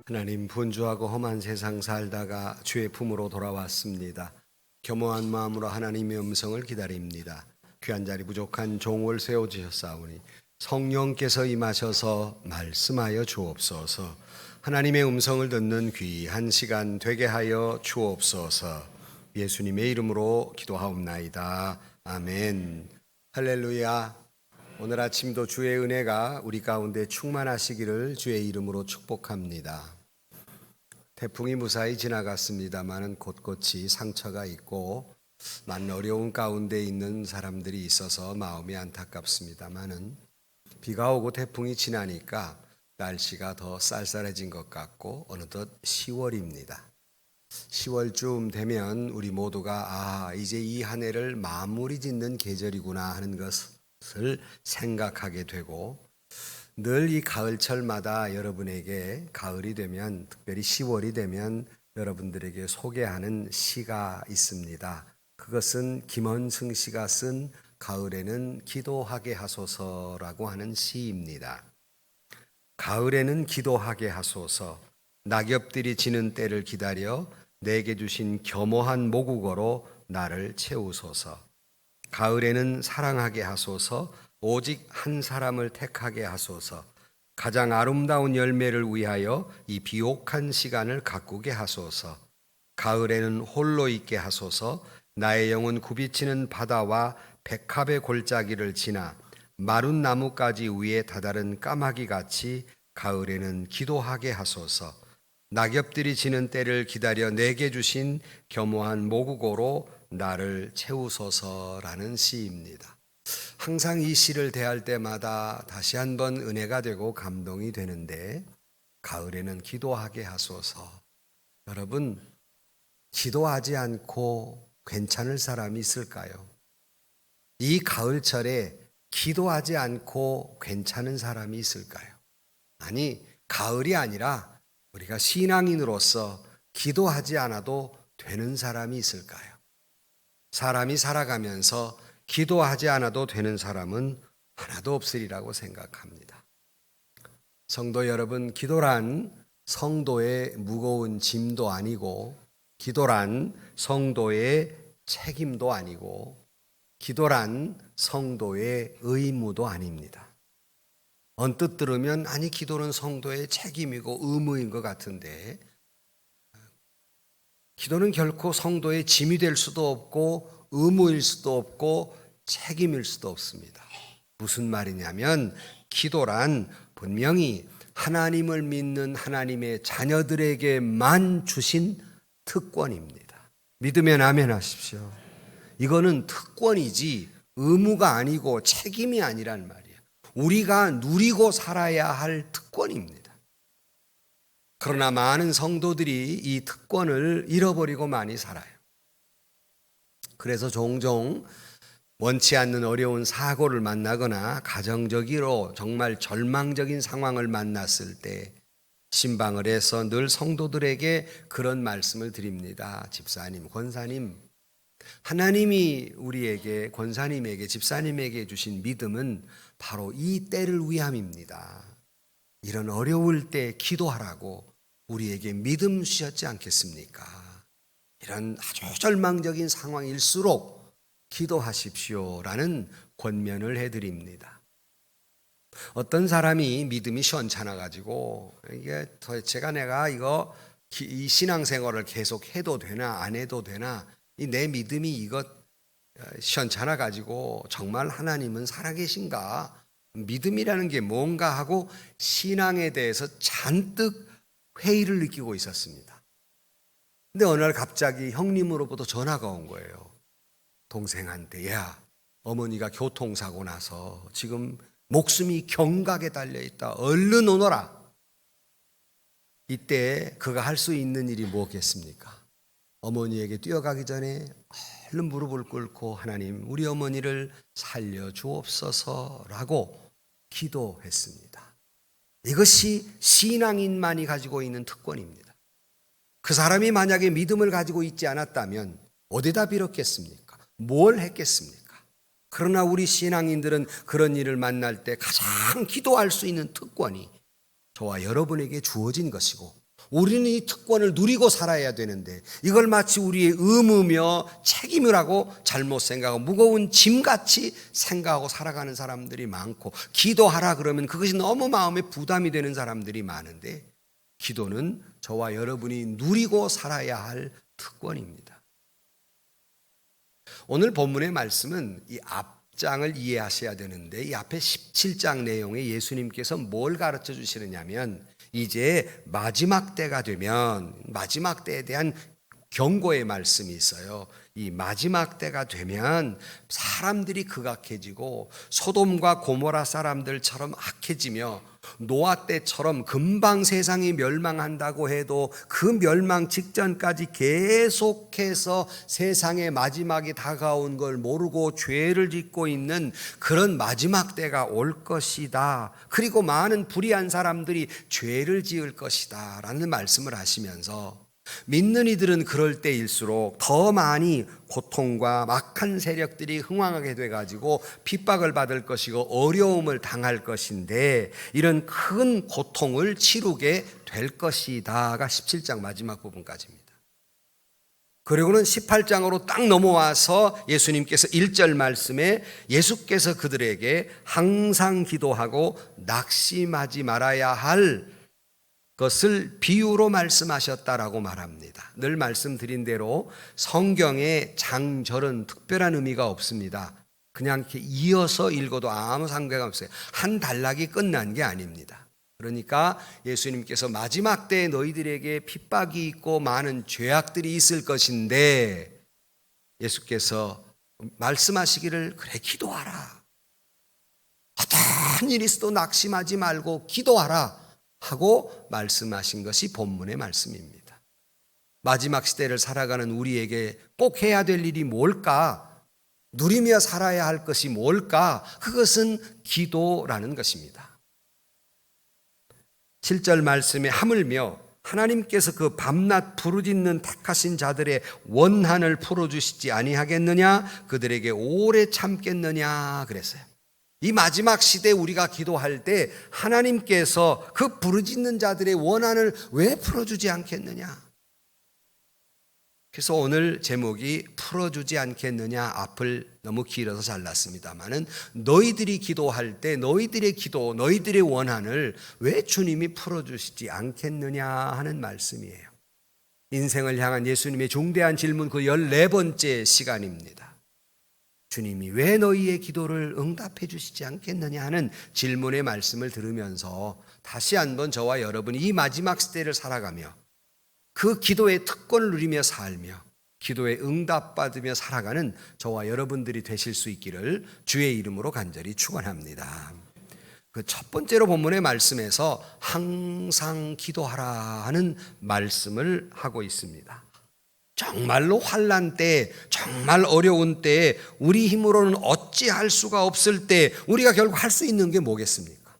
하나님, 분주하고 험한 세상 살다가 주의 품으로 돌아왔습니다. 겸허한 마음으로 하나님의 음성을 기다립니다. 귀한 자리 부족한 종을 세워주셨사오니 성령께서 임하셔서 말씀하여 주옵소서. 하나님의 음성을 듣는 귀한 시간 되게 하여 주옵소서. 예수님의 이름으로 기도하옵나이다. 아멘. 할렐루야. 오늘 아침도 주의 은혜가 우리 가운데 충만하시기를 주의 이름으로 축복합니다. 태풍이 무사히 지나갔습니다마는 곳곳이 상처가 있고 많은 어려운 가운데 있는 사람들이 있어서 마음이 안타깝습니다마는 비가 오고 태풍이 지나니까 날씨가 더 쌀쌀해진 것 같고 어느덧 10월입니다. 10월쯤 되면 우리 모두가 이제 이 한 해를 마무리 짓는 계절이구나 하는 것을 생각하게 되고 늘 이 가을철마다 여러분에게 가을이 되면 특별히 10월이 되면 여러분들에게 소개하는 시가 있습니다. 그것은 김원승 씨가 쓴 가을에는 기도하게 하소서라고 하는 시입니다. 가을에는 기도하게 하소서. 낙엽들이 지는 때를 기다려 내게 주신 겸허한 모국어로 나를 채우소서. 가을에는 사랑하게 하소서. 오직 한 사람을 택하게 하소서. 가장 아름다운 열매를 위하여 이 비옥한 시간을 가꾸게 하소서. 가을에는 홀로 있게 하소서. 나의 영은 굽이치는 바다와 백합의 골짜기를 지나 마른 나뭇가지 위에 다다른 까마귀 같이 가을에는 기도하게 하소서. 낙엽들이 지는 때를 기다려 내게 주신 겸허한 모국어로 나를 채우소서라는 시입니다. 항상 이 시를 대할 때마다 다시 한번 은혜가 되고 감동이 되는데, 가을에는 기도하게 하소서. 여러분, 기도하지 않고 괜찮을 사람이 있을까요? 이 가을철에 기도하지 않고 괜찮은 사람이 있을까요? 아니, 가을이 아니라 우리가 신앙인으로서 기도하지 않아도 되는 사람이 있을까요? 사람이 살아가면서 기도하지 않아도 되는 사람은 하나도 없으리라고 생각합니다. 성도 여러분, 기도란 성도의 무거운 짐도 아니고, 기도란 성도의 책임도 아니고, 기도란 성도의 의무도 아닙니다. 언뜻 들으면 아니 기도는 성도의 책임이고 의무인 것 같은데, 기도는 결코 성도의 짐이 될 수도 없고 의무일 수도 없고 책임일 수도 없습니다. 무슨 말이냐면 기도란 분명히 하나님을 믿는 하나님의 자녀들에게만 주신 특권입니다. 믿으면 아멘 하십시오. 이거는 특권이지 의무가 아니고 책임이 아니란 말이에요. 우리가 누리고 살아야 할 특권입니다. 그러나 많은 성도들이 이 특권을 잃어버리고 많이 살아요. 그래서 종종 원치 않는 어려운 사고를 만나거나 가정적으로 정말 절망적인 상황을 만났을 때 신방을 해서 늘 성도들에게 그런 말씀을 드립니다. 집사님, 권사님, 하나님이 우리에게, 권사님에게, 집사님에게 주신 믿음은 바로 이 때를 위함입니다. 이런 어려울 때 기도하라고 우리에게 믿음 주셨지 않겠습니까? 이런 아주 절망적인 상황일수록 기도하십시오라는 권면을 해드립니다. 어떤 사람이 믿음이 시원찮아가지고 이게 도대체가 내가 이 신앙생활을 계속 해도 되나 안 해도 되나, 내 믿음이 이거 시원찮아가지고 정말 하나님은 살아계신가, 믿음이라는 게 뭔가 하고 신앙에 대해서 잔뜩 회의를 느끼고 있었습니다. 근데 어느 날 갑자기 형님으로부터 전화가 온 거예요. 동생한테, 야, 어머니가 교통사고 나서 지금 목숨이 경각에 달려있다. 얼른 오너라. 이때 그가 할 수 있는 일이 뭐겠습니까? 어머니에게 뛰어가기 전에 얼른 무릎을 꿇고 하나님, 우리 어머니를 살려주옵소서라고 기도했습니다. 이것이 신앙인만이 가지고 있는 특권입니다. 그 사람이 만약에 믿음을 가지고 있지 않았다면 어디다 빌었겠습니까? 뭘 했겠습니까? 그러나 우리 신앙인들은 그런 일을 만날 때 가장 기도할 수 있는 특권이 저와 여러분에게 주어진 것이고, 우리는 이 특권을 누리고 살아야 되는데 이걸 마치 우리의 의무며 책임이라고 잘못 생각하고 무거운 짐같이 생각하고 살아가는 사람들이 많고, 기도하라 그러면 그것이 너무 마음에 부담이 되는 사람들이 많은데, 기도는 저와 여러분이 누리고 살아야 할 특권입니다. 오늘 본문의 말씀은 이 앞장을 이해하셔야 되는데, 이 앞에 17장 내용에 예수님께서 뭘 가르쳐 주시느냐면, 이제 마지막 때가 되면 마지막 때에 대한 경고의 말씀이 있어요. 이 마지막 때가 되면 사람들이 극악해지고 소돔과 고모라 사람들처럼 악해지며, 노아 때처럼 금방 세상이 멸망한다고 해도 그 멸망 직전까지 계속해서 세상의 마지막이 다가온 걸 모르고 죄를 짓고 있는 그런 마지막 때가 올 것이다. 그리고 많은 불의한 사람들이 죄를 지을 것이다 라는 말씀을 하시면서, 믿는 이들은 그럴 때일수록 더 많이 고통과 막한 세력들이 흥왕하게 돼가지고 핍박을 받을 것이고 어려움을 당할 것인데, 이런 큰 고통을 치르게 될 것이다가 17장 마지막 부분까지입니다. 그리고는 18장으로 딱 넘어와서 예수님께서 1절 말씀에 예수께서 그들에게 항상 기도하고 낙심하지 말아야 할 것을 비유로 말씀하셨다라고 말합니다. 늘 말씀드린 대로 성경의 장절은 특별한 의미가 없습니다. 그냥 이렇게 이어서 읽어도 아무 상관없어요. 한 단락이 끝난 게 아닙니다. 그러니까 예수님께서 마지막 때에 너희들에게 핍박이 있고 많은 죄악들이 있을 것인데, 예수께서 말씀하시기를 그래 기도하라, 어떤 일이 있어도 낙심하지 말고 기도하라 하고 말씀하신 것이 본문의 말씀입니다. 마지막 시대를 살아가는 우리에게 꼭 해야 될 일이 뭘까? 누리며 살아야 할 것이 뭘까? 그것은 기도라는 것입니다. 7절 말씀에 하물며 하나님께서 그 밤낮 부르짖는 택하신 자들의 원한을 풀어주시지 아니하겠느냐? 그들에게 오래 참겠느냐? 그랬어요. 이 마지막 시대에 우리가 기도할 때 하나님께서 그 부르짖는 자들의 원한을 왜 풀어주지 않겠느냐? 그래서 오늘 제목이 풀어주지 않겠느냐, 앞을 너무 길어서 잘랐습니다마는, 너희들이 기도할 때 너희들의 기도, 너희들의 원한을 왜 주님이 풀어주시지 않겠느냐 하는 말씀이에요. 인생을 향한 예수님의 중대한 질문, 그 14번째 시간입니다. 주님이 왜 너희의 기도를 응답해 주시지 않겠느냐 하는 질문의 말씀을 들으면서 다시 한번 저와 여러분이 이 마지막 시대를 살아가며 그 기도의 특권을 누리며 살며 기도에 응답받으며 살아가는 저와 여러분들이 되실 수 있기를 주의 이름으로 간절히 축원합니다. 그 첫 번째로 본문의 말씀에서 항상 기도하라 하는 말씀을 하고 있습니다. 정말로 환난 때, 정말 어려운 때에, 우리 힘으로는 어찌할 수가 없을 때 우리가 결국 할 수 있는 게 뭐겠습니까?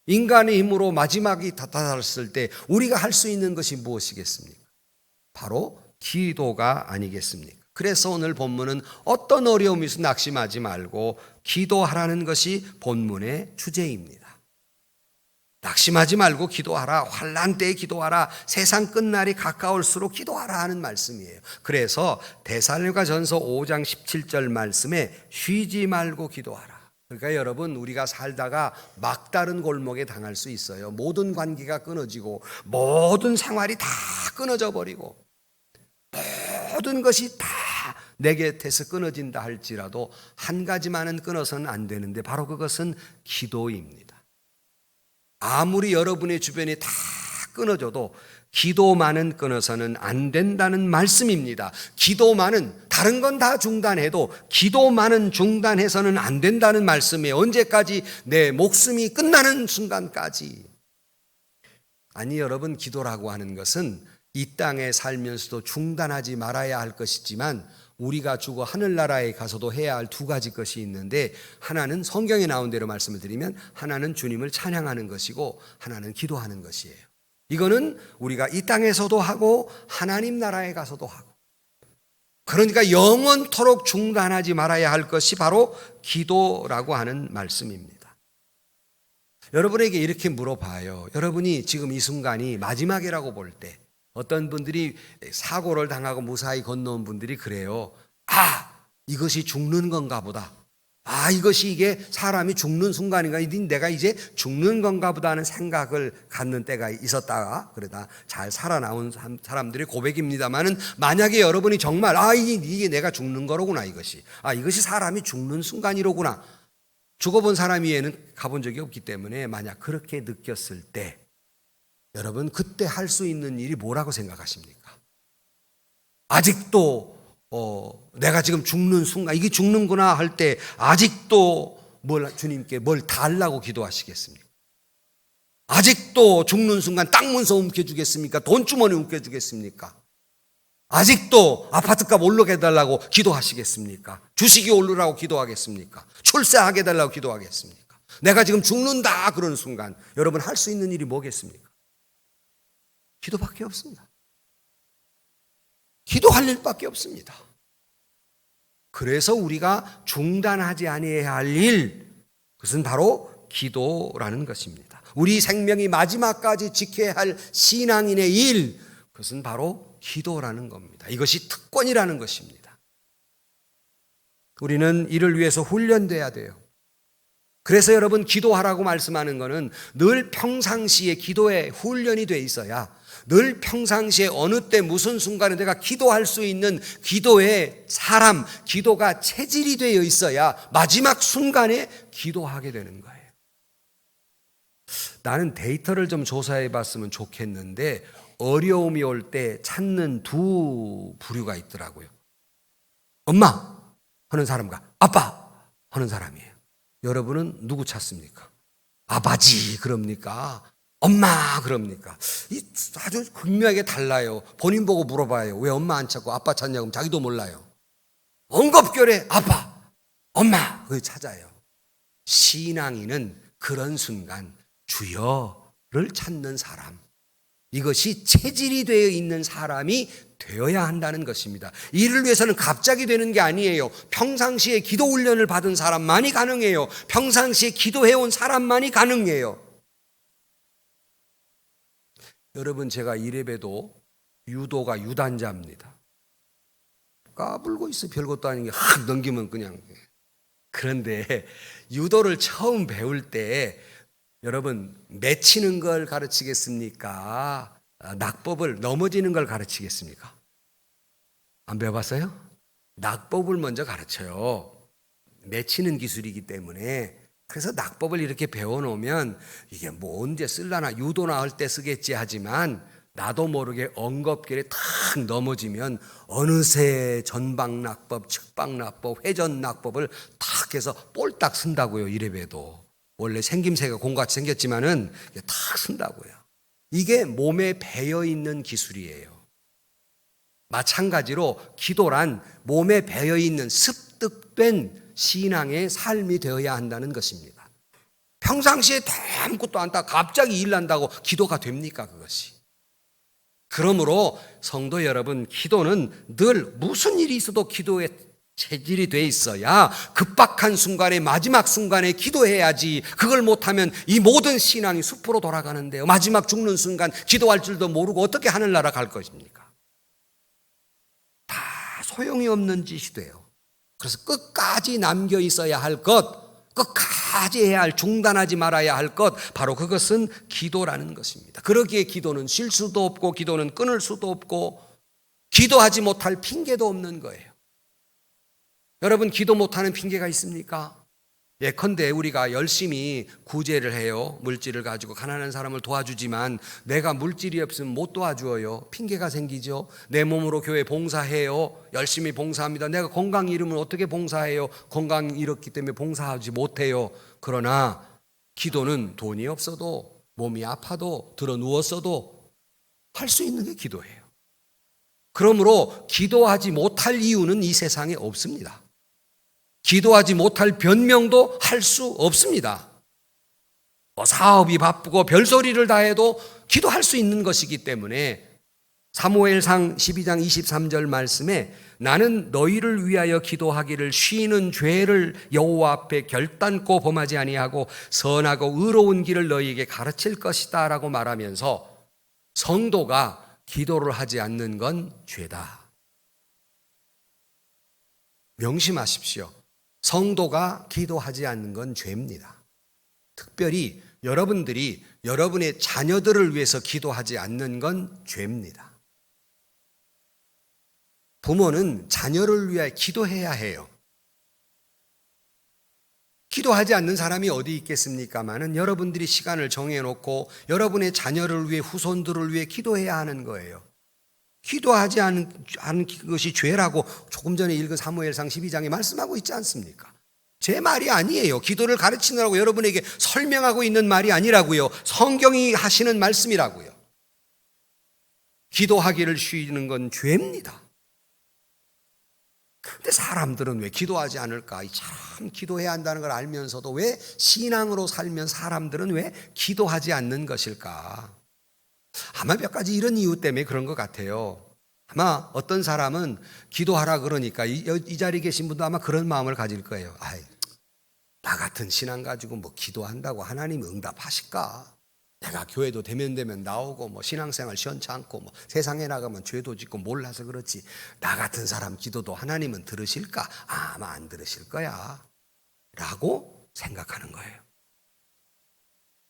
인간의 힘으로 마지막이 다다랐을 때 우리가 할 수 있는 것이 무엇이겠습니까? 바로 기도가 아니겠습니까? 그래서 오늘 본문은 어떤 어려움이 있어도 낙심하지 말고 기도하라는 것이 본문의 주제입니다. 낙심하지 말고 기도하라, 환난 때에 기도하라, 세상 끝날이 가까울수록 기도하라 하는 말씀이에요. 그래서 데살로니가전서 5장 17절 말씀에 쉬지 말고 기도하라. 그러니까 여러분, 우리가 살다가 막다른 골목에 당할 수 있어요. 모든 관계가 끊어지고 모든 생활이 다 끊어져 버리고 모든 것이 다 내 곁에서 끊어진다 할지라도 한 가지만은 끊어서는 안 되는데, 바로 그것은 기도입니다. 아무리 여러분의 주변이 다 끊어져도 기도만은 끊어서는 안 된다는 말씀입니다. 기도만은, 다른 건 다 중단해도 기도만은 중단해서는 안 된다는 말씀이에요. 언제까지? 내 목숨이 끝나는 순간까지. 아니, 여러분, 기도라고 하는 것은 이 땅에 살면서도 중단하지 말아야 할 것이지만 우리가 죽어 하늘나라에 가서도 해야 할 두 가지 것이 있는데, 하나는 성경에 나온 대로 말씀을 드리면 하나는 주님을 찬양하는 것이고 하나는 기도하는 것이에요. 이거는 우리가 이 땅에서도 하고 하나님 나라에 가서도 하고, 그러니까 영원토록 중단하지 말아야 할 것이 바로 기도라고 하는 말씀입니다. 여러분에게 이렇게 물어봐요. 여러분이 지금 이 순간이 마지막이라고 볼 때, 어떤 분들이 사고를 당하고 무사히 건너온 분들이 그래요. 이것이 죽는 건가 보다. 이것이 이게 사람이 죽는 순간인가? 내가 이제 죽는 건가 보다 하는 생각을 갖는 때가 있었다가 그러다 잘 살아나온 사람들의 고백입니다만은, 만약에 여러분이 정말 이게 내가 죽는 거로구나, 이것이 사람이 죽는 순간이로구나, 죽어본 사람 위에는 가본 적이 없기 때문에 만약 그렇게 느꼈을 때 여러분 그때 할 수 있는 일이 뭐라고 생각하십니까? 아직도 내가 지금 죽는 순간, 이게 죽는구나 할 때 아직도 주님께 뭘 달라고 기도하시겠습니까? 아직도 죽는 순간 땅 문서 움켜주겠습니까? 돈주머니 움켜주겠습니까? 아직도 아파트값 올르게 해달라고 기도하시겠습니까? 주식이 오르라고 기도하겠습니까? 출세하게 해달라고 기도하겠습니까? 내가 지금 죽는다 그러는 순간 여러분 할 수 있는 일이 뭐겠습니까? 기도밖에 없습니다. 기도할 일밖에 없습니다. 그래서 우리가 중단하지 아니해야 할 일, 그것은 바로 기도라는 것입니다. 우리 생명이 마지막까지 지켜야 할 신앙인의 일, 그것은 바로 기도라는 겁니다. 이것이 특권이라는 것입니다. 우리는 이를 위해서 훈련돼야 돼요. 그래서 여러분 기도하라고 말씀하는 것은 늘 평상시에 기도에 훈련이 돼 있어야, 늘 평상시에 어느 때 무슨 순간에 내가 기도할 수 있는 기도의 사람, 기도가 체질이 되어 있어야 마지막 순간에 기도하게 되는 거예요. 나는 데이터를 좀 조사해 봤으면 좋겠는데 어려움이 올 때 찾는 두 부류가 있더라고요. 엄마 하는 사람과 아빠 하는 사람이에요. 여러분은 누구 찾습니까? 아버지 그럽니까? 엄마 그럽니까? 아주 극명하게 달라요. 본인 보고 물어봐요. 왜 엄마 안 찾고 아빠 찾냐고 하면 자기도 몰라요. 엉겁결에 아빠, 엄마 그걸 찾아요. 신앙인은 그런 순간 주여를 찾는 사람, 이것이 체질이 되어 있는 사람이 되어야 한다는 것입니다. 이를 위해서는 갑자기 되는 게 아니에요. 평상시에 기도 훈련을 받은 사람만이 가능해요. 평상시에 기도해온 사람만이 가능해요. 여러분 제가 이래봬도 유도가 유단자입니다. 까불고 있어. 별것도 아닌 게 확 넘기면 그냥. 그런데 유도를 처음 배울 때 여러분 맺히는 걸 가르치겠습니까? 낙법을 넘어지는 걸 가르치겠습니까? 안 배워봤어요? 낙법을 먼저 가르쳐요. 맺히는 기술이기 때문에. 그래서 낙법을 이렇게 배워놓으면 이게 뭐 언제 쓸라나, 유도나 할 때 쓰겠지 하지만 나도 모르게 엉겁결에 탁 넘어지면 어느새 전방낙법, 측방낙법, 회전낙법을 탁 해서 볼딱 쓴다고요. 이래봬도 원래 생김새가 공같이 생겼지만은 탁 쓴다고요. 이게 몸에 배어있는 기술이에요. 마찬가지로 기도란 몸에 배어있는 습득된 신앙의 삶이 되어야 한다는 것입니다. 평상시에 아무것도 안 하다 갑자기 일 난다고 기도가 됩니까 그것이? 그러므로 성도 여러분, 기도는 늘 무슨 일이 있어도 기도의 체질이 돼 있어야 급박한 순간에, 마지막 순간에 기도해야지. 그걸 못하면 이 모든 신앙이 숲으로 돌아가는데요, 마지막 죽는 순간 기도할 줄도 모르고 어떻게 하늘나라 갈 것입니까? 다 소용이 없는 짓이 돼요. 그래서 끝까지 남겨 있어야 할 것, 끝까지 해야 할, 중단하지 말아야 할 것, 바로 그것은 기도라는 것입니다. 그러기에 기도는 쉴 수도 없고 기도는 끊을 수도 없고 기도하지 못할 핑계도 없는 거예요. 여러분 기도 못하는 핑계가 있습니까? 예컨대 우리가 열심히 구제를 해요. 물질을 가지고 가난한 사람을 도와주지만 내가 물질이 없으면 못 도와줘요. 핑계가 생기죠. 내 몸으로 교회 봉사해요. 열심히 봉사합니다. 내가 건강이 잃으면 어떻게 봉사해요? 건강이 잃었기 때문에 봉사하지 못해요. 그러나 기도는 돈이 없어도, 몸이 아파도, 들어 누웠어도 할 수 있는 게 기도예요. 그러므로 기도하지 못할 이유는 이 세상에 없습니다. 기도하지 못할 변명도 할 수 없습니다. 사업이 바쁘고 별소리를 다 해도 기도할 수 있는 것이기 때문에 사무엘상 12장 23절 말씀에 나는 너희를 위하여 기도하기를 쉬는 죄를 여호와 앞에 결단코 범하지 아니하고 선하고 의로운 길을 너희에게 가르칠 것이다 라고 말하면서 성도가 기도를 하지 않는 건 죄다. 명심하십시오. 성도가 기도하지 않는 건 죄입니다. 특별히 여러분들이 여러분의 자녀들을 위해서 기도하지 않는 건 죄입니다. 부모는 자녀를 위해 기도해야 해요. 기도하지 않는 사람이 어디 있겠습니까마는 여러분들이 시간을 정해놓고 여러분의 자녀를 위해 후손들을 위해 기도해야 하는 거예요. 기도하지 않는 것이 죄라고 조금 전에 읽은 사무엘상 12장에 말씀하고 있지 않습니까? 제 말이 아니에요. 기도를 가르치느라고 여러분에게 설명하고 있는 말이 아니라고요. 성경이 하시는 말씀이라고요. 기도하기를 쉬는 건 죄입니다. 근데 사람들은 왜 기도하지 않을까? 참 기도해야 한다는 걸 알면서도 왜 신앙으로 살면 사람들은 왜 기도하지 않는 것일까? 아마 몇 가지 이런 이유 때문에 그런 것 같아요. 아마 어떤 사람은 기도하라 그러니까 이 자리에 계신 분도 아마 그런 마음을 가질 거예요. 아이, 나 같은 신앙 가지고 뭐 기도한다고 하나님이 응답하실까? 내가 교회도 되면 나오고 뭐 신앙생활 시원찮고 뭐 세상에 나가면 죄도 짓고 몰라서 그렇지 나 같은 사람 기도도 하나님은 들으실까? 아마 안 들으실 거야 라고 생각하는 거예요.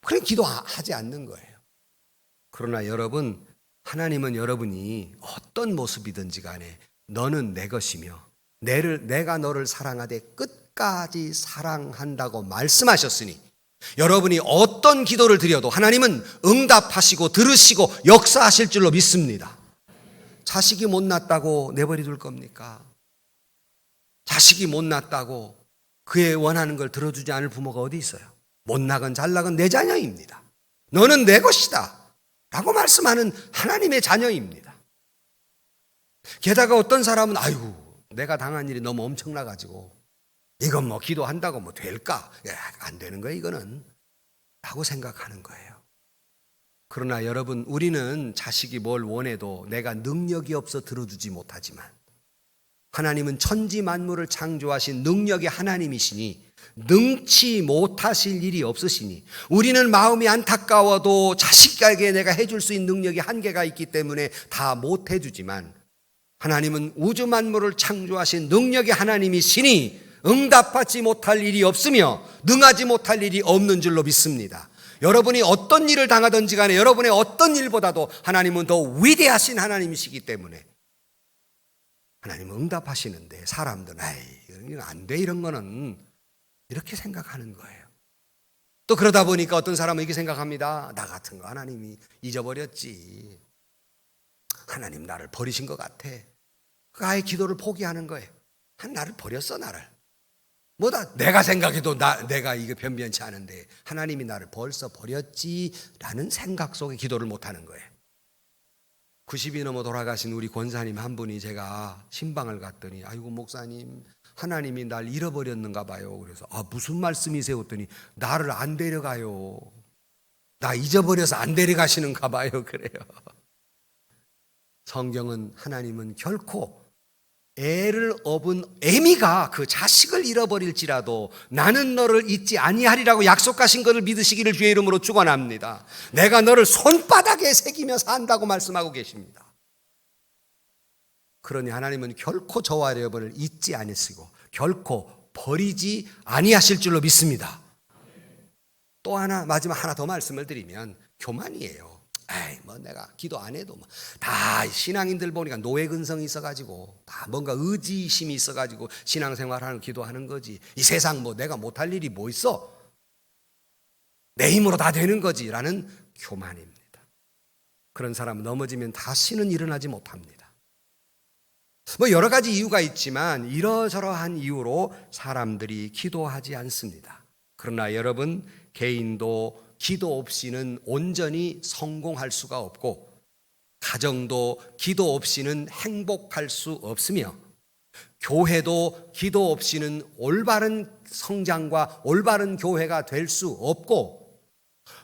그래 기도하지 않는 거예요. 그러나 여러분, 하나님은 여러분이 어떤 모습이든지 간에 너는 내 것이며 내가 너를 사랑하되 끝까지 사랑한다고 말씀하셨으니 여러분이 어떤 기도를 드려도 하나님은 응답하시고 들으시고 역사하실 줄로 믿습니다. 자식이 못났다고 내버려 둘 겁니까? 자식이 못났다고 그의 원하는 걸 들어주지 않을 부모가 어디 있어요? 못나건 잘나건 내 자녀입니다. 너는 내 것이다 라고 말씀하는 하나님의 자녀입니다. 게다가 어떤 사람은 아이고 내가 당한 일이 너무 엄청나가지고 이건 뭐 기도한다고 뭐 될까? 안 되는 거예요 이거는 라고 생각하는 거예요. 그러나 여러분, 우리는 자식이 뭘 원해도 내가 능력이 없어 들어주지 못하지만 하나님은 천지 만물을 창조하신 능력의 하나님이시니 능치 못하실 일이 없으시니 우리는 마음이 안타까워도 자식에게 내가 해줄 수 있는 능력이 한계가 있기 때문에 다 못 해주지만 하나님은 우주 만물을 창조하신 능력의 하나님이시니 응답받지 못할 일이 없으며 능하지 못할 일이 없는 줄로 믿습니다. 여러분이 어떤 일을 당하든지 간에 여러분의 어떤 일보다도 하나님은 더 위대하신 하나님이시기 때문에 하나님은 응답하시는데 사람들은 에이 안 돼 이런 거는 이렇게 생각하는 거예요. 또 그러다 보니까 어떤 사람은 이렇게 생각합니다. 나 같은 거 하나님이 잊어버렸지. 하나님 나를 버리신 것 같아. 아예 기도를 포기하는 거예요. 나를 버렸어 나를. 뭐다 내가 생각해도 내가 이게 변변치 않은데 하나님이 나를 벌써 버렸지라는 생각 속에 기도를 못하는 거예요. 90이 넘어 돌아가신 우리 권사님 한 분이 제가 신방을 갔더니 아이고 목사님 하나님이 날 잃어버렸는가 봐요. 그래서 무슨 말씀이세요? 했더니 나를 안 데려가요. 나 잊어버려서 안 데려가시는가 봐요. 그래요. 성경은 하나님은 결코 애를 업은 애미가 그 자식을 잃어버릴지라도 나는 너를 잊지 아니하리라고 약속하신 것을 믿으시기를 주의 이름으로 축원합니다. 내가 너를 손바닥에 새기며 산다고 말씀하고 계십니다. 그러니 하나님은 결코 저와 여러분을 잊지 아니시고 결코 버리지 아니하실 줄로 믿습니다. 또 하나 마지막 하나 더 말씀을 드리면 교만이에요. 뭐 내가 기도 안 해도 다 신앙인들 보니까 노예 근성이 있어가지고 다 뭔가 의지심이 있어가지고 신앙생활하는 기도하는 거지. 이 세상 뭐 내가 못할 일이 뭐 있어? 내 힘으로 다 되는 거지라는 교만입니다. 그런 사람은 넘어지면 다시는 일어나지 못합니다. 뭐 여러 가지 이유가 있지만 이러저러한 이유로 사람들이 기도하지 않습니다. 그러나 여러분 개인도 기도 없이는 온전히 성공할 수가 없고 가정도 기도 없이는 행복할 수 없으며 교회도 기도 없이는 올바른 성장과 올바른 교회가 될 수 없고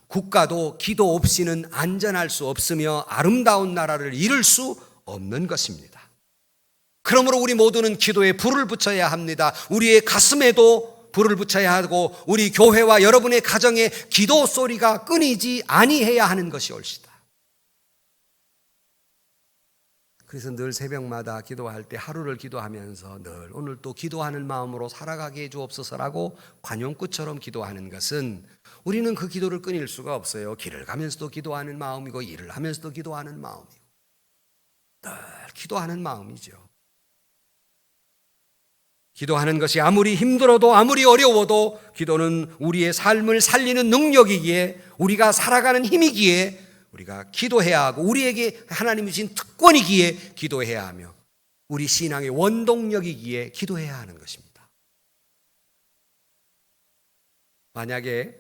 국가도 기도 없이는 안전할 수 없으며 아름다운 나라를 이룰 수 없는 것입니다. 그러므로 우리 모두는 기도에 불을 붙여야 합니다. 우리의 가슴에도 불을 붙여야 하고 우리 교회와 여러분의 가정에 기도 소리가 끊이지 아니해야 하는 것이 옳시다. 그래서 늘 새벽마다 기도할 때 하루를 기도하면서 늘 오늘 또 기도하는 마음으로 살아가게 해 주옵소서라고 관용구처럼 기도하는 것은 우리는 그 기도를 끊일 수가 없어요. 길을 가면서도 기도하는 마음이고 일을 하면서도 기도하는 마음이고 늘 기도하는 마음이죠. 기도하는 것이 아무리 힘들어도 아무리 어려워도 기도는 우리의 삶을 살리는 능력이기에 우리가 살아가는 힘이기에 우리가 기도해야 하고 우리에게 하나님이 주신 특권이기에 기도해야 하며 우리 신앙의 원동력이기에 기도해야 하는 것입니다. 만약에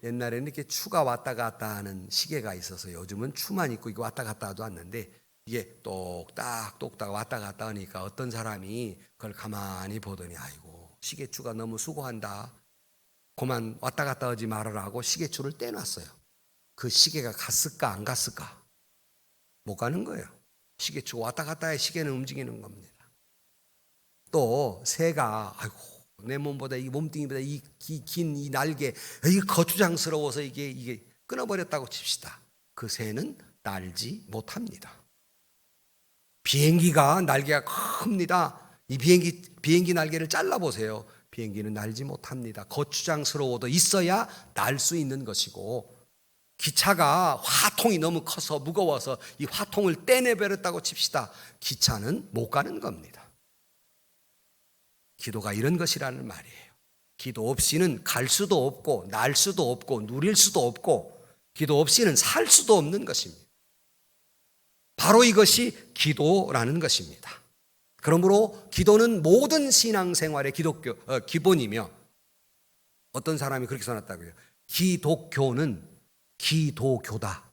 옛날에는 이렇게 추가 왔다 갔다 하는 시계가 있어서 요즘은 추만 있고 이거 왔다 갔다 하도 않는데 이게 똑딱 왔다 갔다 하니까 어떤 사람이 그걸 가만히 보더니 아이고 시계추가 너무 수고한다. 그만 왔다 갔다 하지 말아라고 시계추를 떼놨어요. 그 시계가 갔을까 안 갔을까? 못 가는 거예요. 시계추가 왔다 갔다 해 시계는 움직이는 겁니다. 또 새가 아이고 내 몸보다 이 몸뚱이보다 이 긴 이 날개 이게 거추장스러워서 이게 끊어버렸다고 칩시다. 그 새는 날지 못합니다. 비행기가 날개가 큽니다. 이 비행기 날개를 잘라보세요. 비행기는 날지 못합니다. 거추장스러워도 있어야 날 수 있는 것이고 기차가 화통이 너무 커서 무거워서 이 화통을 떼내버렸다고 칩시다. 기차는 못 가는 겁니다. 기도가 이런 것이라는 말이에요. 기도 없이는 갈 수도 없고 날 수도 없고 누릴 수도 없고 기도 없이는 살 수도 없는 것입니다. 바로 이것이 기도라는 것입니다. 그러므로 기도는 모든 신앙생활의 기본이며 어떤 사람이 그렇게 써놨다고요. 기독교는 기도교다.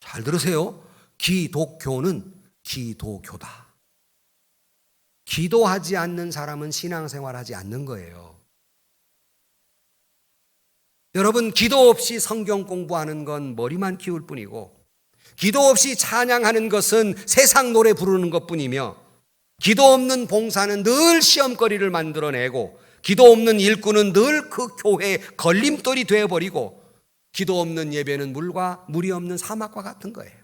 잘 들으세요. 기독교는 기도교다. 기도하지 않는 사람은 신앙생활하지 않는 거예요. 여러분, 기도 없이 성경 공부하는 건 머리만 키울 뿐이고 기도 없이 찬양하는 것은 세상 노래 부르는 것뿐이며 기도 없는 봉사는 늘 시험거리를 만들어내고 기도 없는 일꾼은 늘 그 교회의 걸림돌이 되어버리고 기도 없는 예배는 물이 없는 사막과 같은 거예요.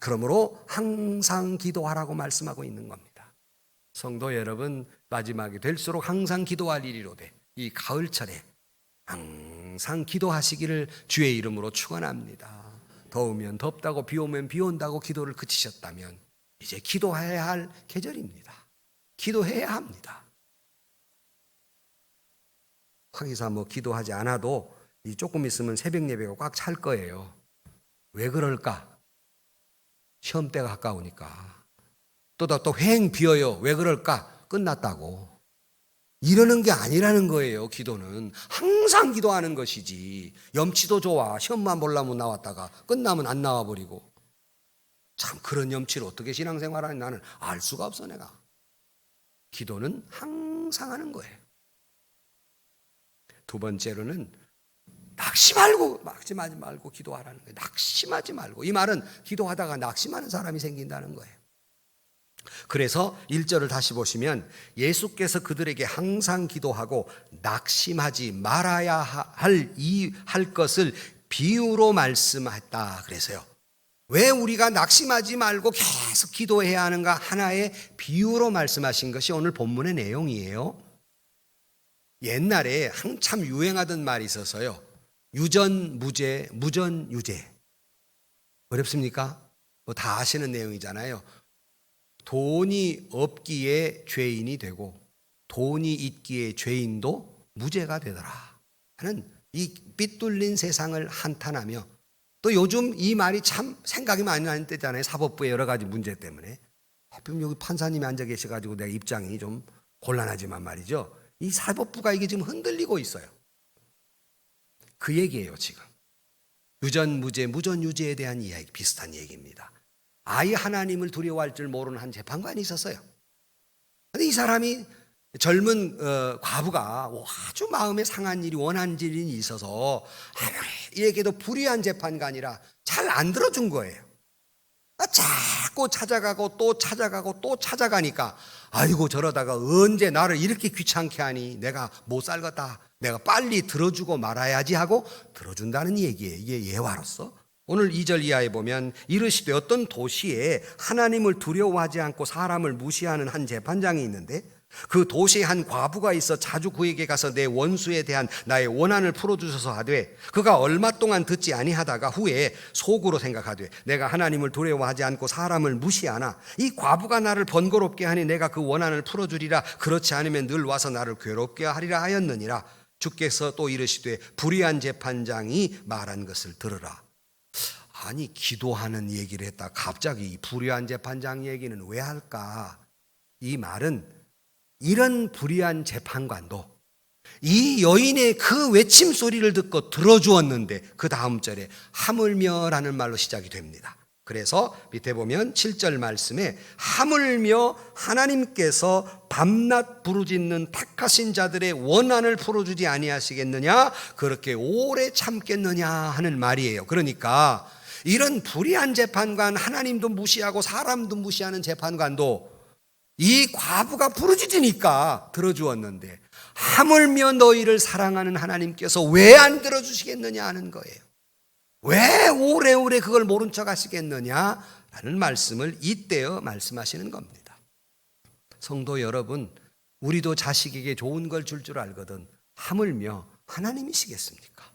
그러므로 항상 기도하라고 말씀하고 있는 겁니다. 성도 여러분, 마지막이 될수록 항상 기도할 일이로되 이 가을철에 항상 기도하시기를 주의 이름으로 축원합니다. 더우면 덥다고 비 오면 비 온다고 기도를 그치셨다면 이제 기도해야 할 계절입니다. 기도해야 합니다. 거기서 기도하지 않아도 조금 있으면 새벽 예배가 꽉 찰 거예요. 왜 그럴까? 시험 때가 가까우니까. 또 휑 비어요. 왜 그럴까? 끝났다고. 이러는 게 아니라는 거예요. 기도는 항상 기도하는 것이지. 염치도 좋아. 시험만 보려면 나왔다가 끝나면 안 나와버리고. 참 그런 염치를 어떻게 신앙생활하니 나는 알 수가 없어 내가. 기도는 항상 하는 거예요. 두 번째로는 낙심하지 말고 기도하라는 거예요. 낙심하지 말고. 이 말은 기도하다가 낙심하는 사람이 생긴다는 거예요. 그래서 1절을 다시 보시면 예수께서 그들에게 항상 기도하고 낙심하지 말아야 할 것을 비유로 말씀했다 그래서요. 왜 우리가 낙심하지 말고 계속 기도해야 하는가 하나의 비유로 말씀하신 것이 오늘 본문의 내용이에요. 옛날에 한참 유행하던 말이 있어서요. 유전무죄, 무전유죄. 어렵습니까? 다 아시는 내용이잖아요. 돈이 없기에 죄인이 되고 돈이 있기에 죄인도 무죄가 되더라 하는 이 삐뚤린 세상을 한탄하며 또 요즘 이 말이 참 생각이 많이 나는 때잖아요. 사법부의 여러 가지 문제 때문에. 하필 여기 판사님이 앉아 계셔가지고 내가 입장이 좀 곤란하지만 말이죠. 이 사법부가 이게 지금 흔들리고 있어요. 그 얘기예요 지금. 유전무죄, 무전유죄에 대한 이야기, 비슷한 얘기입니다. 아예 하나님을 두려워할 줄 모르는 한 재판관이 있었어요. 근데 이 사람이 젊은 과부가 아주 마음에 상한 일이 원한 일이 있어서 아무리 얘기해도 불의한 재판관이라 잘 안 들어준 거예요. 자꾸 찾아가고 또 찾아가고 또 찾아가니까 아이고 저러다가 언제 나를 이렇게 귀찮게 하니 내가 못 살겠다. 내가 빨리 들어주고 말아야지 하고 들어준다는 얘기예요. 이게 예화로서. 오늘 2절 이하에 보면 이르시되 어떤 도시에 하나님을 두려워하지 않고 사람을 무시하는 한 재판장이 있는데 그 도시에 한 과부가 있어 자주 그에게 가서 내 원수에 대한 나의 원한을 풀어주소서 하되 그가 얼마 동안 듣지 아니하다가 후에 속으로 생각하되 내가 하나님을 두려워하지 않고 사람을 무시하나 이 과부가 나를 번거롭게 하니 내가 그 원한을 풀어주리라. 그렇지 않으면 늘 와서 나를 괴롭게 하리라 하였느니라. 주께서 또 이르시되 불의한 재판장이 말한 것을 들으라. 아니 기도하는 얘기를 했다 갑자기 불의한 재판장 얘기는 왜 할까? 이 말은 이런 불의한 재판관도 이 여인의 그 외침 소리를 듣고 들어주었는데 그 다음 절에 하물며라는 말로 시작이 됩니다. 그래서 밑에 보면 7절 말씀에 하물며 하나님께서 밤낮 부르짖는 택하신 자들의 원한을 풀어주지 아니하시겠느냐, 그렇게 오래 참겠느냐 하는 말이에요. 그러니까 이런 불의한 재판관, 하나님도 무시하고 사람도 무시하는 재판관도 이 과부가 부르짖으니까 들어주었는데 하물며 너희를 사랑하는 하나님께서 왜 안 들어주시겠느냐 하는 거예요. 왜 오래오래 그걸 모른 척 하시겠느냐라는 말씀을 이때여 말씀하시는 겁니다. 성도 여러분, 우리도 자식에게 좋은 걸 줄 알거든 하물며 하나님이시겠습니까?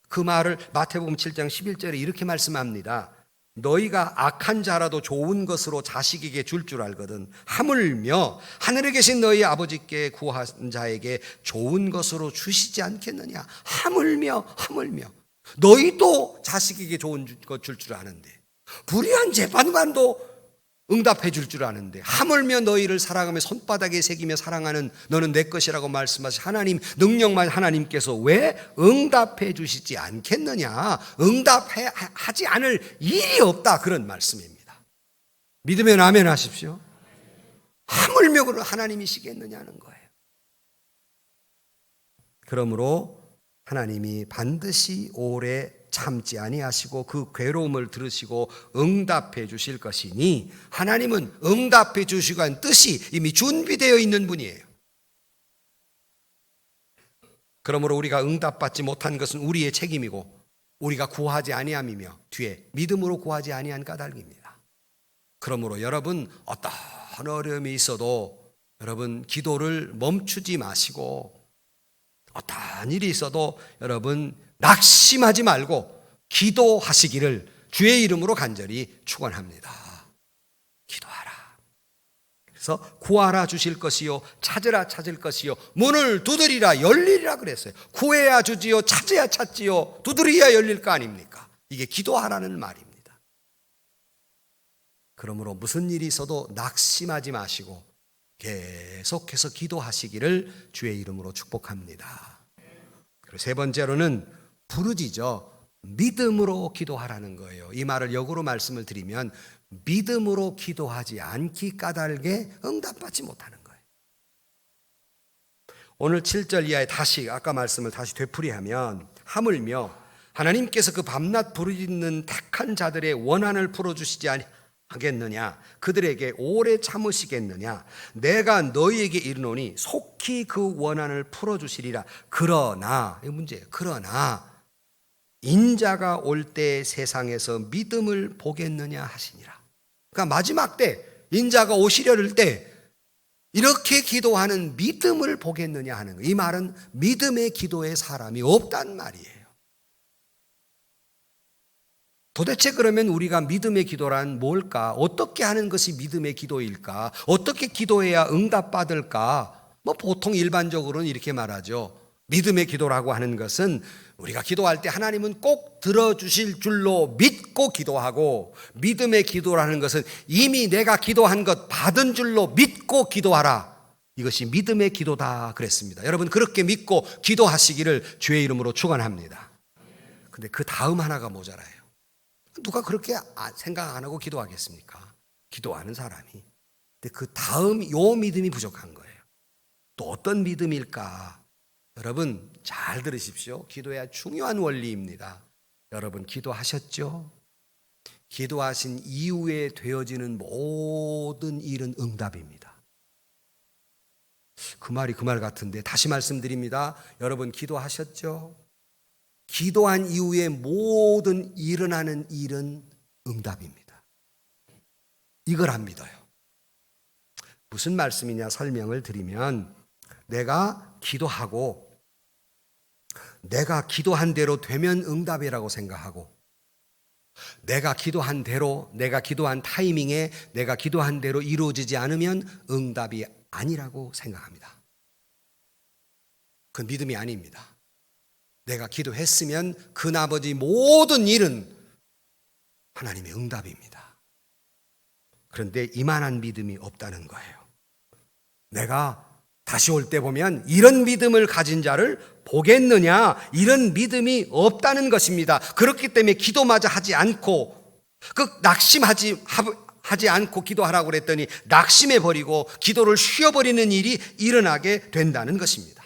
그 말을 마태복음 7장 11절에 이렇게 말씀합니다. 너희가 악한 자라도 좋은 것으로 자식에게 줄 알거든 하물며 하늘에 계신 너희 아버지께 구한 자에게 좋은 것으로 주시지 않겠느냐. 하물며 너희도 자식에게 좋은 것 줄 아는데 불의한 재판관도 응답해 줄 아는데 하물며 너희를 사랑하며 손바닥에 새기며 사랑하는 너는 내 것이라고 말씀하신 하나님, 능력만 하나님께서 왜 응답해 주시지 않겠느냐. 응답하지 않을 일이 없다, 그런 말씀입니다. 믿으면 아멘 하십시오. 하물며 하나님이시겠느냐는 거예요. 그러므로 하나님이 반드시 오래 참지 아니하시고 그 괴로움을 들으시고 응답해 주실 것이니 하나님은 응답해 주시고 한 뜻이 이미 준비되어 있는 분이에요. 그러므로 우리가 응답받지 못한 것은 우리의 책임이고 우리가 구하지 아니함이며 뒤에 믿음으로 구하지 아니한 까닭입니다. 그러므로 여러분 어떤 어려움이 있어도 여러분 기도를 멈추지 마시고 어떤 일이 있어도 여러분 낙심하지 말고 기도하시기를 주의 이름으로 간절히 축원합니다. 기도하라. 그래서 구하라 주실 것이요 찾으라 찾을 것이요 문을 두드리라 열리리라 그랬어요. 구해야 주지요 찾아야 찾지요 두드려야 열릴 거 아닙니까? 이게 기도하라는 말입니다. 그러므로 무슨 일이 있어도 낙심하지 마시고 계속해서 기도하시기를 주의 이름으로 축복합니다. 그리고 세 번째로는 부르짖어 믿음으로 기도하라는 거예요. 이 말을 역으로 말씀을 드리면 믿음으로 기도하지 않기 까닭에 응답받지 못하는 거예요. 오늘 7절 이하에 다시 아까 말씀을 다시 되풀이하면 하물며 하나님께서 그 밤낮 부르짖는 택한 자들의 원한을 풀어주시지 하겠느냐, 그들에게 오래 참으시겠느냐, 내가 너희에게 이르노니 속히 그 원한을 풀어주시리라. 그러나, 이 문제예요. 그러나 인자가 올 때 세상에서 믿음을 보겠느냐 하시니라. 그러니까 마지막 때 인자가 오시려를 때 이렇게 기도하는 믿음을 보겠느냐 하는 거예요. 이 말은 믿음의 기도에 사람이 없단 말이에요. 도대체 그러면 우리가 믿음의 기도란 뭘까? 어떻게 하는 것이 믿음의 기도일까? 어떻게 기도해야 응답받을까? 보통 일반적으로는 이렇게 말하죠. 믿음의 기도라고 하는 것은 우리가 기도할 때 하나님은 꼭 들어주실 줄로 믿고 기도하고, 믿음의 기도라는 것은 이미 내가 기도한 것 받은 줄로 믿고 기도하라. 이것이 믿음의 기도다 그랬습니다. 여러분 그렇게 믿고 기도하시기를 주의 이름으로 축원합니다. 근데 그 다음 하나가 모자라요. 누가 그렇게 생각 안 하고 기도하겠습니까? 기도하는 사람이. 근데 그 다음 요 믿음이 부족한 거예요. 또 어떤 믿음일까? 여러분 잘 들으십시오. 기도해야 중요한 원리입니다. 여러분 기도하셨죠? 기도하신 이후에 되어지는 모든 일은 응답입니다. 그 말이 그 말 같은데 다시 말씀드립니다. 여러분 기도하셨죠? 기도한 이후에 모든 일어나는 일은 응답입니다. 이걸 안 믿어요. 무슨 말씀이냐 설명을 드리면, 내가 기도하고 내가 기도한 대로 되면 응답이라고 생각하고, 내가 기도한 대로, 내가 기도한 타이밍에 내가 기도한 대로 이루어지지 않으면 응답이 아니라고 생각합니다. 그건 믿음이 아닙니다. 내가 기도했으면 그 나머지 모든 일은 하나님의 응답입니다. 그런데 이만한 믿음이 없다는 거예요. 내가 다시 올 때 보면 이런 믿음을 가진 자를 보겠느냐, 이런 믿음이 없다는 것입니다. 그렇기 때문에 기도마저 하지 않고, 낙심하지 않고 기도하라고 그랬더니 낙심해 버리고 기도를 쉬어버리는 일이 일어나게 된다는 것입니다.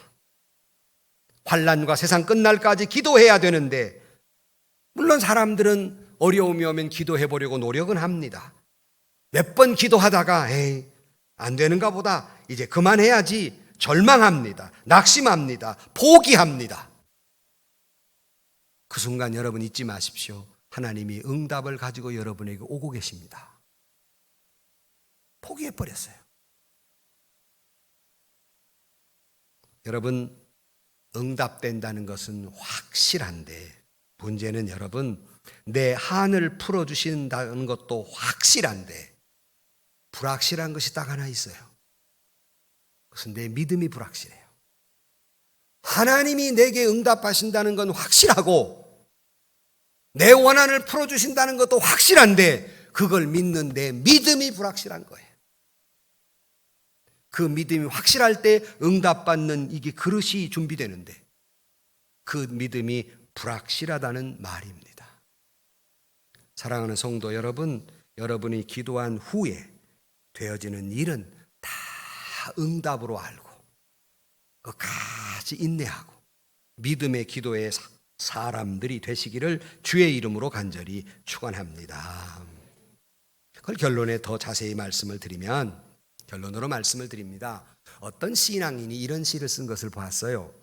환난과 세상 끝날까지 기도해야 되는데, 물론 사람들은 어려움이 오면 기도해 보려고 노력은 합니다. 몇 번 기도하다가 에이 안 되는가 보다, 이제 그만해야지 절망합니다. 낙심합니다. 포기합니다. 그 순간 여러분 잊지 마십시오. 하나님이 응답을 가지고 여러분에게 오고 계십니다. 포기해버렸어요. 여러분, 응답된다는 것은 확실한데, 문제는 여러분, 내 한을 풀어주신다는 것도 확실한데 불확실한 것이 딱 하나 있어요. 그것은 내 믿음이 불확실해요. 하나님이 내게 응답하신다는 건 확실하고 내 원한을 풀어주신다는 것도 확실한데, 그걸 믿는 내 믿음이 불확실한 거예요. 그 믿음이 확실할 때 응답받는 이게 그릇이 준비되는데, 그 믿음이 불확실하다는 말입니다. 사랑하는 성도 여러분, 여러분이 기도한 후에 되어지는 일은 다 응답으로 알고 끝까지 인내하고 믿음의 기도의 사람들이 되시기를 주의 이름으로 간절히 축원합니다. 그걸 결론에 더 자세히 말씀을 드리면, 결론으로 말씀을 드립니다. 어떤 신앙인이 이런 시를 쓴 것을 보았어요.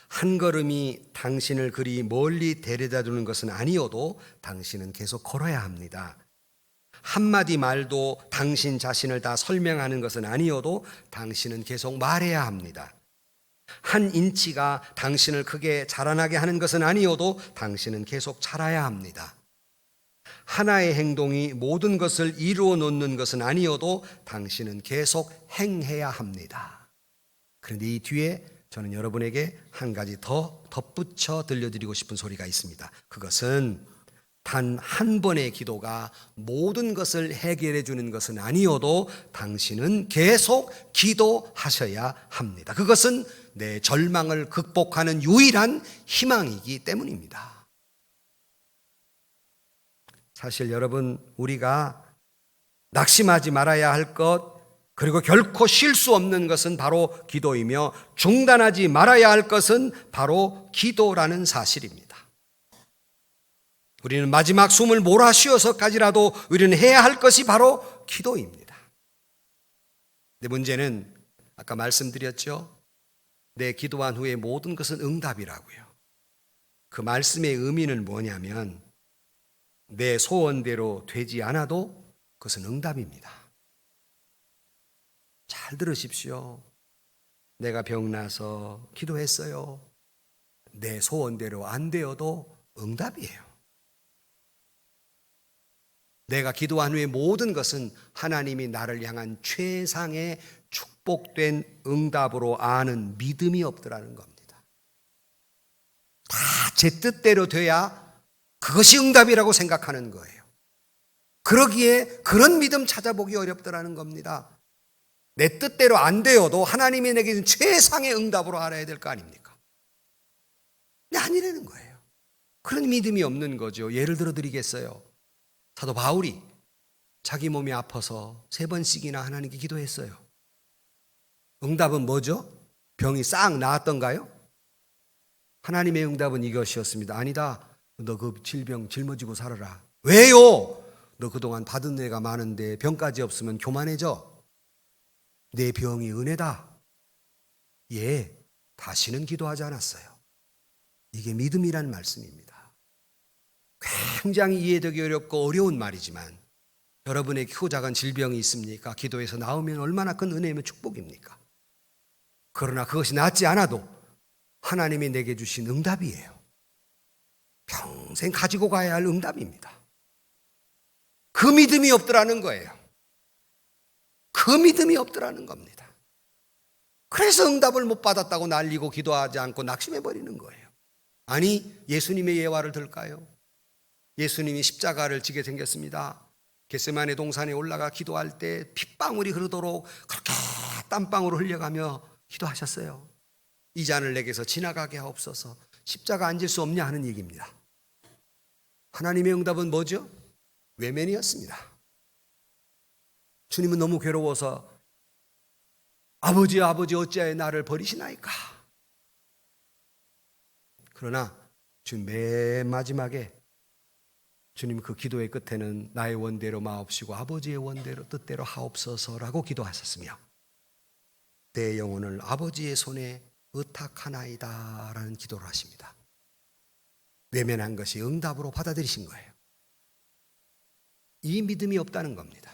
한 걸음이 당신을 그리 멀리 데려다 주는 것은 아니어도 당신은 계속 걸어야 합니다. 한마디 말도 당신 자신을 다 설명하는 것은 아니어도 당신은 계속 말해야 합니다. 한 인치가 당신을 크게 자라나게 하는 것은 아니어도 당신은 계속 자라야 합니다. 하나의 행동이 모든 것을 이루어 놓는 것은 아니어도 당신은 계속 행해야 합니다. 그런데 이 뒤에 저는 여러분에게 한 가지 더 덧붙여 들려드리고 싶은 소리가 있습니다. 그것은 단 한 번의 기도가 모든 것을 해결해 주는 것은 아니어도 당신은 계속 기도하셔야 합니다. 그것은 내 절망을 극복하는 유일한 희망이기 때문입니다. 사실 여러분, 우리가 낙심하지 말아야 할 것, 그리고 결코 쉴 수 없는 것은 바로 기도이며 중단하지 말아야 할 것은 바로 기도라는 사실입니다. 우리는 마지막 숨을 몰아쉬어서까지라도 우리는 해야 할 것이 바로 기도입니다. 근데 문제는 아까 말씀드렸죠. 내 기도한 후에 모든 것은 응답이라고요. 그 말씀의 의미는 뭐냐면, 내 소원대로 되지 않아도 그것은 응답입니다. 잘 들으십시오. 내가 병나서 기도했어요. 내 소원대로 안 되어도 응답이에요. 내가 기도한 후에 모든 것은 하나님이 나를 향한 최상의 축복된 응답으로 아는 믿음이 없더라는 겁니다. 다 제 뜻대로 돼야 그것이 응답이라고 생각하는 거예요. 그러기에 그런 믿음 찾아보기 어렵더라는 겁니다. 내 뜻대로 안 되어도 하나님이 내게 최상의 응답으로 알아야 될 거 아닙니까? 근데 아니라는 거예요. 그런 믿음이 없는 거죠. 예를 들어 드리겠어요. 사도 바울이 자기 몸이 아파서 3번씩이나 하나님께 기도했어요. 응답은 뭐죠? 병이 싹 나았던가요? 하나님의 응답은 이것이었습니다. 아니다. 너 그 질병 짊어지고 살아라. 왜요? 너 그동안 받은 은혜가 많은데 병까지 없으면 교만해져. 내 병이 은혜다. 예, 다시는 기도하지 않았어요. 이게 믿음이란 말씀입니다. 굉장히 이해되기 어렵고 어려운 말이지만 여러분의 크고 작은 질병이 있습니까? 기도해서 나으면 얼마나 큰 은혜이며 축복입니까? 그러나 그것이 낫지 않아도 하나님이 내게 주신 응답이에요. 평생 가지고 가야 할 응답입니다. 그 믿음이 없더라는 거예요. 그 믿음이 없더라는 겁니다. 그래서 응답을 못 받았다고 날리고 기도하지 않고 낙심해버리는 거예요. 아니, 예수님의 예화를 들까요? 예수님이 십자가를 지게 생겼습니다. 겟세마네 동산에 올라가 기도할 때 핏방울이 흐르도록 그렇게 땀방울을 흘려가며 기도하셨어요. 이 잔을 내게서 지나가게 하옵소서. 십자가 앉을 수 없냐 하는 얘기입니다. 하나님의 응답은 뭐죠? 외면이었습니다. 주님은 너무 괴로워서 아버지 어찌하여 나를 버리시나이까. 그러나 주님 맨 마지막에 주님 그 기도의 끝에는 나의 원대로 마옵시고 아버지의 원대로 뜻대로 하옵소서라고 기도하셨으며 내 영혼을 아버지의 손에 의탁하나이다 라는 기도를 하십니다. 외면한 것이 응답으로 받아들이신 거예요. 이 믿음이 없다는 겁니다.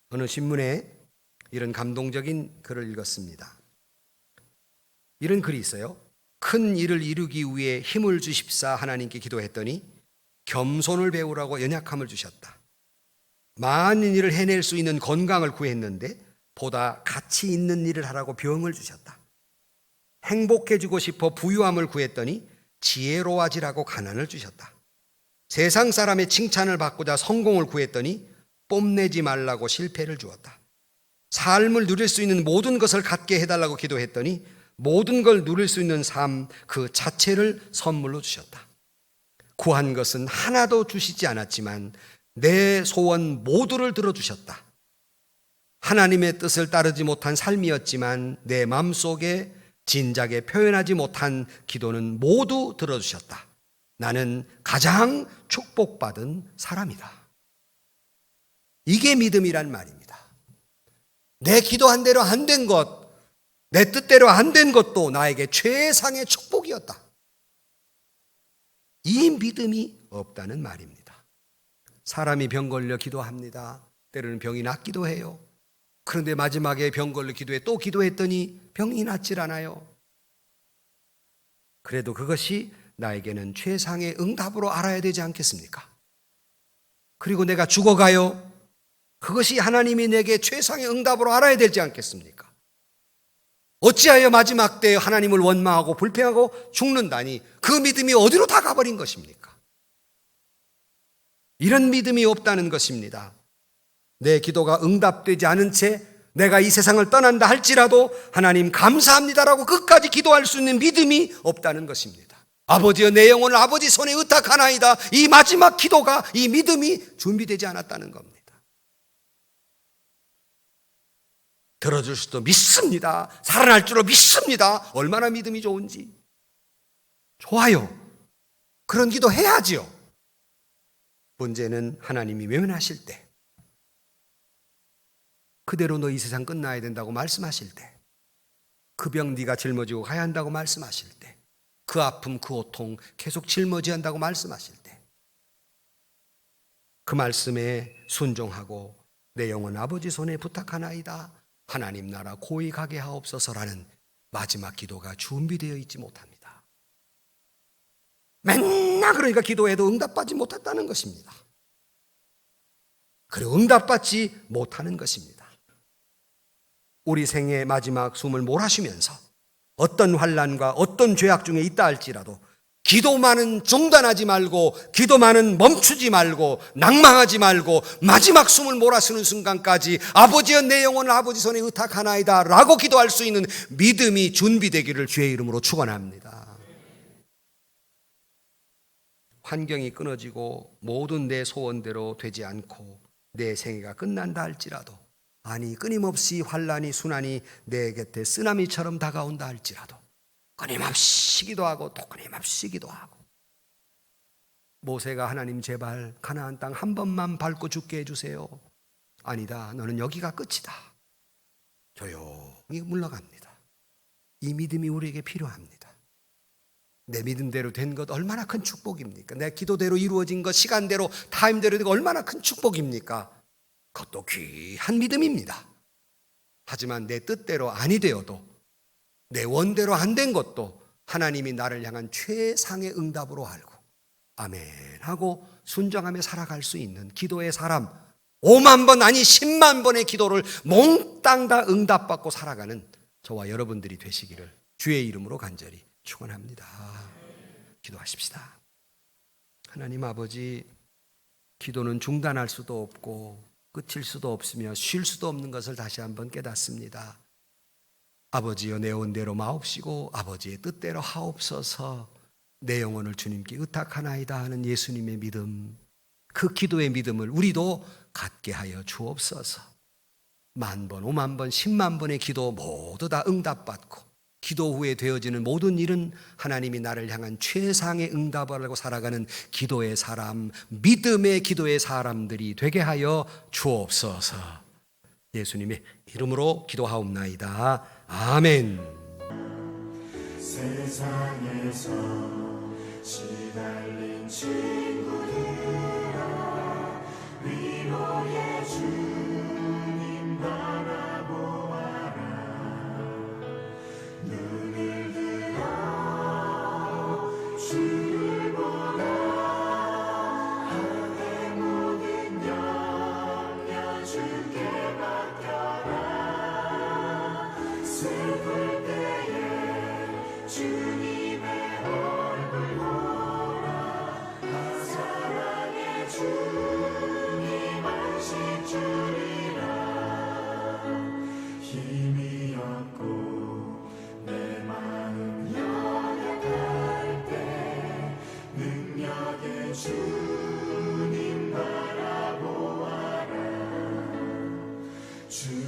어느 신문에 이런 감동적인 글을 읽었습니다. 이런 글이 있어요. 큰 일을 이루기 위해 힘을 주십사 하나님께 기도했더니 겸손을 배우라고 연약함을 주셨다. 많은 일을 해낼 수 있는 건강을 구했는데 보다 가치 있는 일을 하라고 병을 주셨다. 행복해지고 싶어 부유함을 구했더니 지혜로워지라고 가난을 주셨다. 세상 사람의 칭찬을 받고자 성공을 구했더니 뽐내지 말라고 실패를 주었다. 삶을 누릴 수 있는 모든 것을 갖게 해달라고 기도했더니 모든 걸 누릴 수 있는 삶 그 자체를 선물로 주셨다. 구한 것은 하나도 주시지 않았지만 내 소원 모두를 들어주셨다. 하나님의 뜻을 따르지 못한 삶이었지만 내 마음속에 진작에 표현하지 못한 기도는 모두 들어주셨다. 나는 가장 축복받은 사람이다. 이게 믿음이란 말입니다. 내 기도한 대로 안 된 것, 내 뜻대로 안 된 것도 나에게 최상의 축복이었다. 이 믿음이 없다는 말입니다. 사람이 병 걸려 기도합니다. 때로는 병이 낫기도 해요. 그런데 마지막에 병 걸려 기도해 또 기도했더니 병이 낫질 않아요. 그래도 그것이 나에게는 최상의 응답으로 알아야 되지 않겠습니까? 그리고 내가 죽어가요. 그것이 하나님이 내게 최상의 응답으로 알아야 되지 않겠습니까? 어찌하여 마지막 때 하나님을 원망하고 불평하고 죽는다니 그 믿음이 어디로 다 가버린 것입니까? 이런 믿음이 없다는 것입니다. 내 기도가 응답되지 않은 채 내가 이 세상을 떠난다 할지라도 하나님 감사합니다라고 끝까지 기도할 수 있는 믿음이 없다는 것입니다. 아버지여 내 영혼을 아버지 손에 의탁하나이다. 이 마지막 기도가 이 믿음이 준비되지 않았다는 겁니다. 들어줄 수도 믿습니다. 살아날 줄로 믿습니다. 얼마나 믿음이 좋은지. 좋아요. 그런 기도 해야지요. 문제는 하나님이 외면하실 때, 그대로 너 이 세상 끝나야 된다고 말씀하실 때, 그 병 네가 짊어지고 가야 한다고 말씀하실 때, 그 아픔 그 고통 계속 짊어져야 한다고 말씀하실 때, 그 말씀에 순종하고 내 영혼 아버지 손에 부탁하나이다. 하나님 나라 고이 가게 하옵소서라는 마지막 기도가 준비되어 있지 못합니다. 맨날 그러니까 기도해도 응답받지 못했다는 것입니다. 그리고 응답받지 못하는 것입니다. 우리 생의 마지막 숨을 몰아쉬면서 어떤 환난과 어떤 죄악 중에 있다 할지라도 기도만은 중단하지 말고 기도만은 멈추지 말고 낭망하지 말고 마지막 숨을 몰아쉬는 순간까지 아버지여 내 영혼을 아버지 손에 의탁하나이다 라고 기도할 수 있는 믿음이 준비되기를 주의 이름으로 축원합니다. 환경이 끊어지고 모든 내 소원대로 되지 않고 내 생애가 끝난다 할지라도, 아니 끊임없이 환난이 순환이 내 곁에 쓰나미처럼 다가온다 할지라도 끊임없이 기도하고 또 끊임없이 기도하고 모세가 하나님 제발 가나안 땅 한 번만 밟고 죽게 해주세요. 아니다, 너는 여기가 끝이다. 조용히 물러갑니다. 이 믿음이 우리에게 필요합니다. 내 믿음대로 된 것 얼마나 큰 축복입니까? 내 기도대로 이루어진 것, 시간대로, 타임대로 된 것 얼마나 큰 축복입니까? 그것도 귀한 믿음입니다. 하지만 내 뜻대로 아니 되어도, 내 원대로 안 된 것도 하나님이 나를 향한 최상의 응답으로 알고 아멘 하고 순종하며 살아갈 수 있는 기도의 사람, 5만 번 아니 10만 번의 기도를 몽땅 다 응답받고 살아가는 저와 여러분들이 되시기를 주의 이름으로 간절히 축원합니다. 기도하십시다. 하나님 아버지, 기도는 중단할 수도 없고 끝일 수도 없으며 쉴 수도 없는 것을 다시 한번 깨닫습니다. 아버지여, 내 원대로 마옵시고 아버지의 뜻대로 하옵소서. 내 영혼을 주님께 의탁하나이다 하는 예수님의 믿음, 그 기도의 믿음을 우리도 갖게 하여 주옵소서. 10,000번, 50,000번, 10만 번의 기도 모두 다 응답받고 기도 후에 되어지는 모든 일은 하나님이 나를 향한 최상의 응답을 하고 살아가는 기도의 사람, 믿음의 기도의 사람들이 되게 하여 주옵소서. 예수님의 이름으로 기도하옵나이다. 아멘. 세상에서 시달린 친구들아, 위로의 주님 바라보아라. 눈을 들어 주를 보라. 하늘의 모든 염려 주께 맡겨라. 슬플 때에 주님의 얼굴 보라. 사랑의 주님 안식 주리라. 힘이 없고 내 마음 연약할 때 능력의 주님 바라보아라. 주